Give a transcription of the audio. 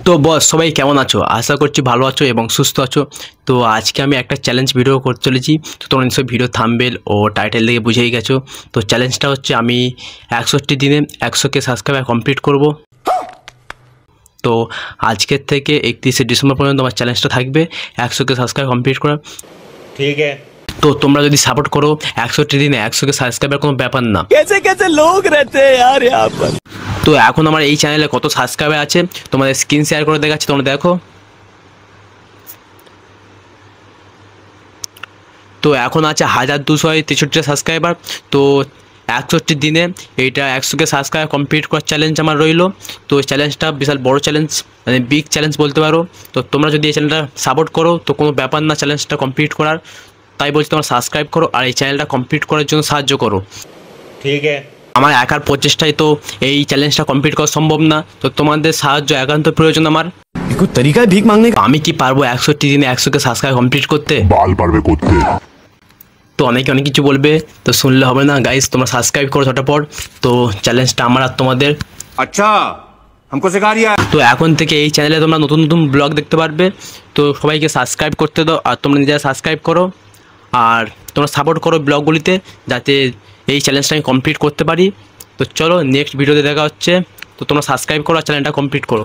তো বস সবাই কেমন আছো? আশা করছি ভালো আছো এবং সুস্থ আছো। তো আজকে আমি একটা চ্যালেঞ্জ ভিডিও করতে চলেছি। তো তোমরা নিশ্চয়ই ভিডিও থাম্বনেল ও টাইটেল দেখে বুঝেই গেছো। তো চ্যালেঞ্জটা হচ্ছে আমি 61 দিনে 100K সাবস্ক্রাইবার কমপ্লিট করব। তো আজকের থেকে 31শে ডিসেম্বর পর্যন্ত আমার চ্যালেঞ্জটা থাকবে 100K সাবস্ক্রাইব কমপ্লিট করা। ठीक है। তো তোমরা যদি সাপোর্ট করো 61 দিনে 100K সাবস্ক্রাইবার কোনো ব্যাপার না। कैसे कैसे लोग रहते हैं यार यहाँ पर। তো এখন আমার এই চ্যানেলে কত সাবস্ক্রাইবার আছে তোমাদের স্ক্রিন শেয়ার করে দেখাচ্ছি, তোমরা দেখো। তো এখন আছে 1263 সাবস্ক্রাইবার। তো 61 দিনে এইটা 100K সাবস্ক্রাইব কমপ্লিট করার চ্যালেঞ্জ আমার রইলো। তো এই চ্যালেঞ্জটা বিশাল বড় চ্যালেঞ্জ, মানে বিগ চ্যালেঞ্জ বলতে পারো। তো তোমরা যদি এই চ্যানেলটা সাপোর্ট করো তো কোনো ব্যাপার না চ্যালেঞ্জটা কমপ্লিট করার। তাই বলছি তোমরা সাবস্ক্রাইব করো আর এই চ্যানেলটা কমপ্লিট করার জন্য সাহায্য করো। ठीक है। আমার একার প্রচেষ্টায় তো এই চ্যালেঞ্জটা কমপ্লিট করা সম্ভব না, তো তোমাদের সাহায্য একান্ত প্রয়োজন আমার। कोई तरीका है भीख मांगने का? আমি কি পারবো 61 দিনে 100K সাবস্ক্রাইব কমপ্লিট করতে? বাল পারবে করতে। তো অনেকে অনেক কিছু বলবে, তো শুনলে হবে না গাইস, তোমরা সাবস্ক্রাইব করো ঝটাপট। তো চ্যালেঞ্জটা আমার আর তোমাদের। अच्छा हमको सिखा रिया है। তো এখন থেকে এই চ্যানেলে তোমরা নতুন নতুন ব্লগ দেখতে পারবে। তো সবাইকে সাবস্ক্রাইব করতে দাও আর তোমরা নিজেরা সাবস্ক্রাইব করো আর তোমরা সাপোর্ট করো ব্লগগুলিতে, যাতে এই চ্যালেঞ্জটা আমি কমপ্লিট করতে পারি। তো চলো নেক্সট ভিডিওতে দেখা হচ্ছে। তো তোমরা সাবস্ক্রাইব করো আর চ্যানেলটা কমপ্লিট করো।